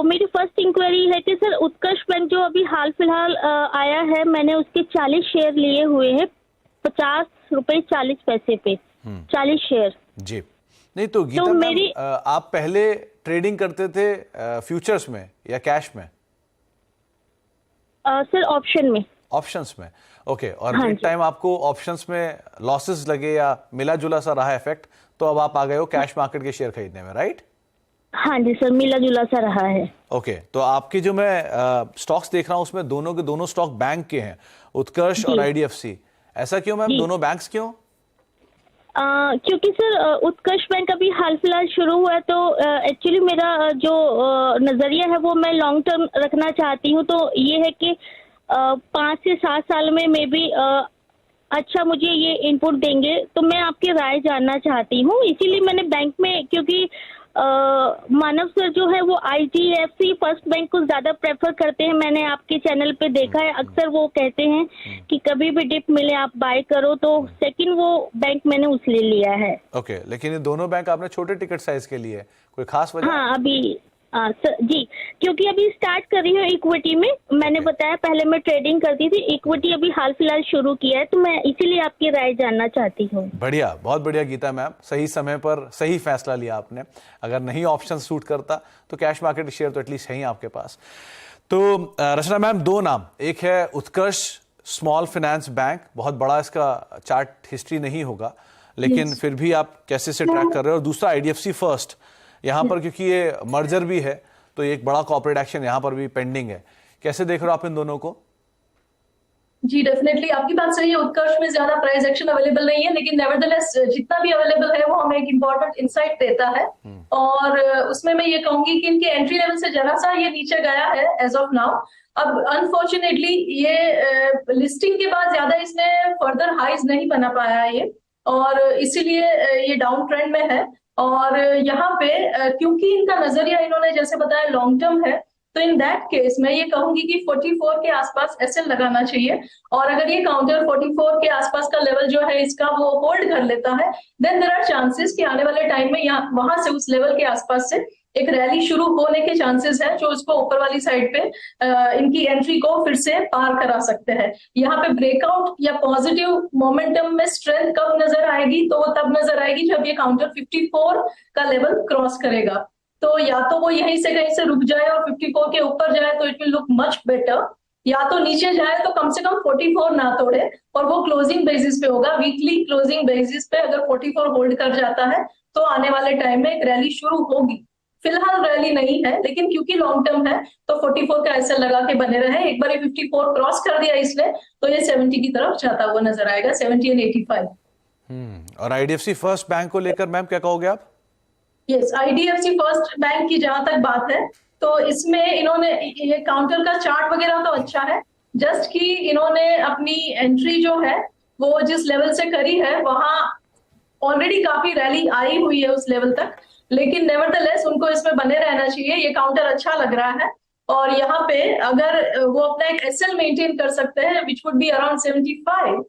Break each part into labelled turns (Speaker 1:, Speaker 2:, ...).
Speaker 1: मेरी first inquiry है कि सर उत्कर्ष बैंक जो अभी हाल फिलहाल आया है, मैंने उसके 40 शेयर लिए हुए हैं, 50 रुपए 40 पैसे पे 40 शेयर
Speaker 2: जी। नहीं तो गीता मैम, आप पहले ट्रेडिंग करते थे फ्यूचर्स में या कैश में?
Speaker 1: सर ऑप्शन में।
Speaker 2: ऑप्शंस में, ओके। और
Speaker 1: हाँ
Speaker 2: एक टाइम आपको ऑप्शंस में लॉसेस लगे या मिला जुला सा रहा इफेक्ट, तो अब आप आ गए हो कैश मार्केट के शेयर खरीदने में, राइट?
Speaker 1: हाँ जी सर, मिला जुला सा रहा है।
Speaker 2: ओके, तो आपकी जो मैं स्टॉक्स देख रहा हूं उसमें दोनों के दोनों स्टॉक बैंक के हैं, उत्कर्ष और आईडीएफसी। ऐसा क्यों मैम, दोनों बैंक्स क्यों?
Speaker 1: क्योंकि सर उत्कर्ष बैंक अभी हाल फिलहाल शुरू हुआ है, तो एक्चुअली मेरा जो नज़रिया है वो मैं लॉन्ग टर्म रखना चाहती हूँ। तो ये है कि 5 से 7 साल में मे बी अच्छा मुझे ये इनपुट देंगे, तो मैं आपकी राय जानना चाहती हूँ। इसीलिए मैंने बैंक में, क्योंकि मानव सर जो है वो आईडीएफसी फर्स्ट बैंक को ज्यादा प्रेफर करते हैं। मैंने आपके चैनल पे देखा है, अक्सर वो कहते हैं कि कभी भी डिप मिले आप बाय करो, तो सेकंड वो बैंक मैंने उसलिए लिया है।
Speaker 2: ओके, लेकिन ये दोनों बैंक आपने छोटे टिकट साइज के लिए, कोई खास वजह?
Speaker 1: हाँ अभी सर जी, क्योंकि अभी स्टार्ट कर रही हूँ इक्विटी में। मैंने बताया पहले मैं ट्रेडिंग करती थी, इक्विटी अभी हाल फिलहाल शुरू किया है, तो मैं इसीलिए आपकी राय जानना चाहती हूँ।
Speaker 2: बढ़िया, बहुत बढ़िया गीता मैम, सही समय पर सही फैसला लिया आपने। अगर नहीं ऑप्शन सूट करता तो कैश मार्केट शेयर तो एटलीस्ट है ही आपके पास। तो रचना मैम, दो नाम, एक है उत्कर्ष स्मॉल फाइनेंस बैंक, बहुत बड़ा इसका चार्ट हिस्ट्री नहीं होगा, लेकिन फिर भी आप कैसे से ट्रैक कर रहे हो, और दूसरा आईडीएफसी फर्स्ट। यहाँ पर क्योंकि ये मर्जर भी है तो एक बड़ा कॉर्पोरेट एक्शन यहाँ पर भी पेंडिंग है, कैसे देख रहे हो आप इन दोनों को?
Speaker 3: जी डेफिनेटली आपकी बात सही है, उत्कर्ष में ज्यादा प्राइस एक्शन अवेलेबल नहीं है, लेकिन नेवरदलेस जितना भी अवेलेबल है वो हमें एक इंपॉर्टेंट इंसाइट देता है। और उसमें मैं ये कहूंगी कि इनके एंट्री लेवल से जरा सा ये नीचे गया है एज ऑफ नाउ। अब अनफॉर्चुनेटली ये लिस्टिंग के बाद ज्यादा इसने फर्दर हाइज नहीं बना पाया है ये, और इसीलिए ये डाउन ट्रेंड में है। और यहाँ पे क्योंकि इनका नजरिया इन्होंने जैसे बताया लॉन्ग टर्म है, तो इन दैट केस मैं ये कहूंगी कि 44 के आसपास एसएल लगाना चाहिए। और अगर ये काउंटर 44 के आसपास का लेवल जो है इसका वो होल्ड कर लेता है, देन देयर आर चांसेस कि आने वाले टाइम में यहाँ वहां से उस लेवल के आसपास से एक रैली शुरू होने के चांसेस है, जो इसको ऊपर वाली साइड पे इनकी एंट्री को फिर से पार करा सकते हैं। यहाँ पे ब्रेकआउट या पॉजिटिव मोमेंटम में स्ट्रेंथ कब नजर आएगी, तो वो तब नजर आएगी जब ये काउंटर 54 का लेवल क्रॉस करेगा। तो या तो वो यहीं से कहीं से रुक जाए और 54 के ऊपर जाए तो it will look much better, या तो नीचे जाए तो कम से कम 44 ना तोड़े, और वो क्लोजिंग बेसिस पे होगा, वीकली क्लोजिंग बेसिस पे अगर 44 होल्ड कर जाता है तो आने वाले टाइम में एक रैली शुरू होगी। फिलहाल रैली नहीं है, लेकिन क्योंकि लॉन्ग टर्म है तो 44 का एसएल लगा के बने रहे। एक बार 54 क्रॉस कर दिया इसने तो ये 70 की तरफ जाता हुआ नजर आएगा, 70 एंड 85।
Speaker 2: और आईडीएफसी फर्स्ट बैंक को लेकर मैम क्या कहोगे आप?
Speaker 3: यस, आईडीएफसी फर्स्ट बैंक की जहां तक बात है तो इसमें इन्होंने ये काउंटर का चार्ट वगैरह तो अच्छा है, जस्ट कि इन्होंने अपनी एंट्री जो है वो जिस लेवल से करी है वहां ऑलरेडी काफी रैली आई हुई है उस लेवल तक, लेकिन नेवरदलेस उनको इसमें बने रहना चाहिए। ये काउंटर अच्छा लग रहा है, और यहाँ पे अगर वो अपना एक एसएल मेंटेन कर सकते हैं विच वुड बी अराउंड 75,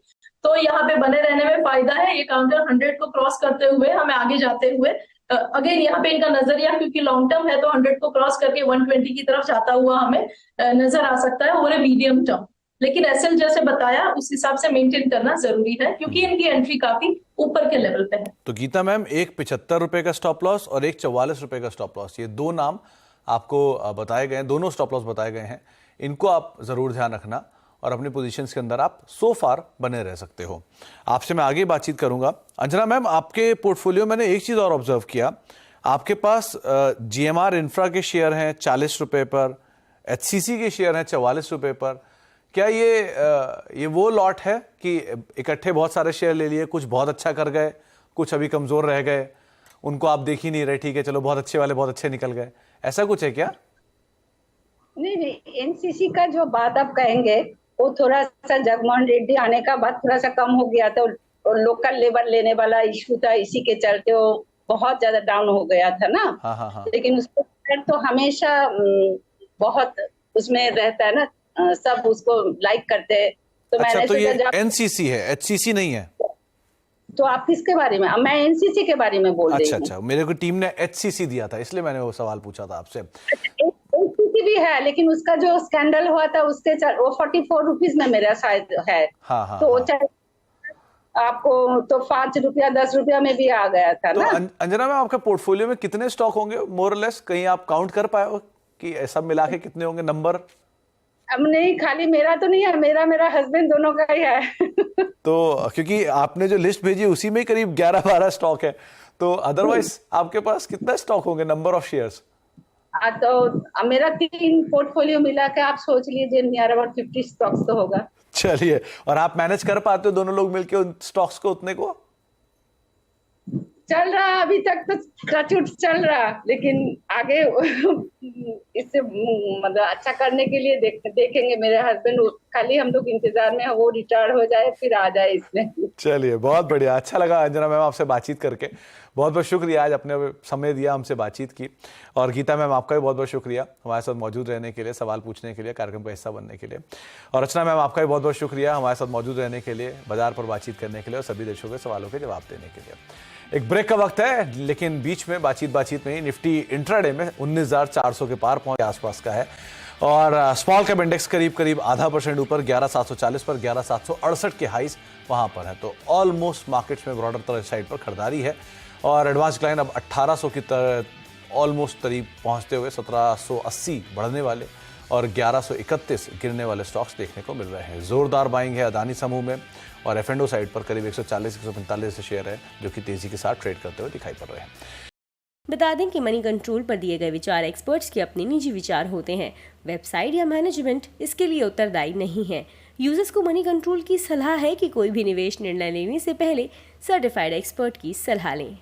Speaker 3: तो यहाँ पे बने रहने में फायदा है। ये काउंटर 100 को क्रॉस करते हुए हमें आगे जाते हुए अगेन यहाँ पे इनका नजरिया क्योंकि लॉन्ग टर्म है तो 100 को क्रॉस करके 120 की तरफ जाता हुआ हमें नजर आ सकता है ओवर ए मीडियम टर्म। लेकिन एसएल जैसे बताया उस हिसाब से मेंटेन करना जरूरी है क्योंकि इनकी एंट्री काफी ऊपर के लेवल पे है।
Speaker 2: तो गीता मैम, एक 75 रुपए का स्टॉप लॉस और एक 44 रुपए का स्टॉप लॉस, ये दो नाम आपको बताए गए हैं, दोनों स्टॉप लॉस बताए गए हैं, इनको आप जरूर ध्यान रखना और अपनी पोजीशंस के अंदर आप सो फार बने रह सकते हो। आपसे मैं आगे बातचीत करूंगा। अंजना मैम, आपके पोर्टफोलियो मैंने एक चीज और ऑब्जर्व किया, आपके पास जीएमआर इंफ्रा के शेयर हैं 40 रुपए पर, एचसीसी के शेयर हैं 44 रुपए पर। क्या ये वो लॉट है कि इकट्ठे बहुत सारे शेयर ले लिए, कुछ बहुत अच्छा कर गए, कुछ अभी कमजोर रह गए, उनको आप देख ही नहीं रहे, ठीक है चलो बहुत अच्छे वाले बहुत अच्छे निकल गए, ऐसा कुछ है क्या?
Speaker 4: नहीं, एनसीसी का जो बात आप कहेंगे वो थोड़ा सा जगमोहन रेड्डी आने का बाद थोड़ा सा कम हो गया था, और लोकल लेबर लेने वाला इशू था, इसी के चलते वो बहुत ज्यादा डाउन हो गया था ना।
Speaker 2: हाँ।
Speaker 4: लेकिन उसको तो हमेशा बहुत उसमें रहता है ना, सब उसको लाइक करते हैं। तो
Speaker 2: अच्छा,
Speaker 4: मैंने
Speaker 2: तो ये एनसीसी है, एचसीसी नहीं है?
Speaker 4: तो आप किसके बारे में? मैं एनसीसी के बारे में बोल रही हूँ।
Speaker 2: अच्छा, मेरे को टीम ने एचसीसी दिया था इसलिए मैंने वो सवाल पूछा था आपसे।
Speaker 4: की भी है, लेकिन उसका जो स्कैंडल हुआ था उसके वो 44 रुपीज में मेरा शायद है।
Speaker 2: हाँ हाँ
Speaker 4: तो वो
Speaker 2: हाँ।
Speaker 4: चाहे आपको तो 5 रुपया 10 रुपया में भी आ गया था
Speaker 2: तो
Speaker 4: ना।
Speaker 2: अंजना मैम, आपके पोर्टफोलियो में कितने स्टॉक होंगे मोर लेस? कहीं आप काउंट कर पाए हो कि सब मिला के कितने होंगे नंबर?
Speaker 4: अब नहीं, खाली मेरा तो नहीं है, मेरा हस्बैंड दोनों का ही है।
Speaker 2: तो क्योंकि आपने जो लिस्ट भेजी उसी में करीब 11-12 स्टॉक है, तो अदरवाइज आपके पास कितना स्टॉक होंगे, नंबर ऑफ शेयर्स?
Speaker 4: तो मेरा 3 पोर्टफोलियो मिला के आप सोच लीजिए नियर अबाउट 50 स्टॉक्स तो होगा।
Speaker 2: चलिए, और आप मैनेज कर पाते हो दोनों लोग मिलके उन स्टॉक्स को उतने को?
Speaker 4: चल रहा अभी तक तो टचवुड चल रहा, लेकिन आगे इससे मतलब अच्छा करने के लिए देखेंगे। मेरे हस्बैंड खाली हम लोग इंतजार में हैं, वो रिटायर हो जाए फिर आ जाए इसमें।
Speaker 2: चलिए, बहुत बढ़िया, अच्छा लगा अंजना मैम आपसे बातचीत करके। बहुत बहुत शुक्रिया, आज अपने समय दिया, हमसे बातचीत की। और गीता मैम, आपका भी बहुत बहुत शुक्रिया हमारे साथ मौजूद रहने के लिए, सवाल पूछने के लिए, कार्यक्रम का हिस्सा बनने के लिए। और रचना मैम, आपका भी बहुत बहुत शुक्रिया हमारे साथ मौजूद रहने के लिए, बाजार पर बातचीत करने के लिए और सभी दर्शकों के सवालों के जवाब देने के लिए। एक ब्रेक का वक्त है, लेकिन बीच में बातचीत में ही निफ्टी इंट्राडे में 19,400 के पार पहुंच के आसपास का है। और स्मॉल कैप इंडेक्स करीब 0.5% ऊपर 11,740 पर, 11,768 के हाइस वहां पर है। तो ऑलमोस्ट मार्केट्स में ब्रॉडर तरह साइड पर खरीदारी है और एडवांस क्लाइन अब 1800 की ऑलमोस्ट करीब पहुंचते हुए 1780 बढ़ने वाले और 1131 गिरने वाले स्टॉक्स देखने को मिल रहे हैं। जोरदार बाइंग है अदानी समूह में और एफ&ओ साइड पर करीब 140-145 शेयर है जो कि तेजी के साथ ट्रेड करते हुए दिखाई पड़ रहे हैं।
Speaker 5: बता दें कि मनी कंट्रोल पर दिए गए विचार एक्सपर्ट्स के अपने निजी विचार होते हैं। वेबसाइट या मैनेजमेंट इसके लिए उत्तरदायी नहीं है। यूजर्स को मनी कंट्रोल की सलाह है कि कोई भी निवेश निर्णय लेने से पहले सर्टिफाइड एक्सपर्ट की सलाह लें।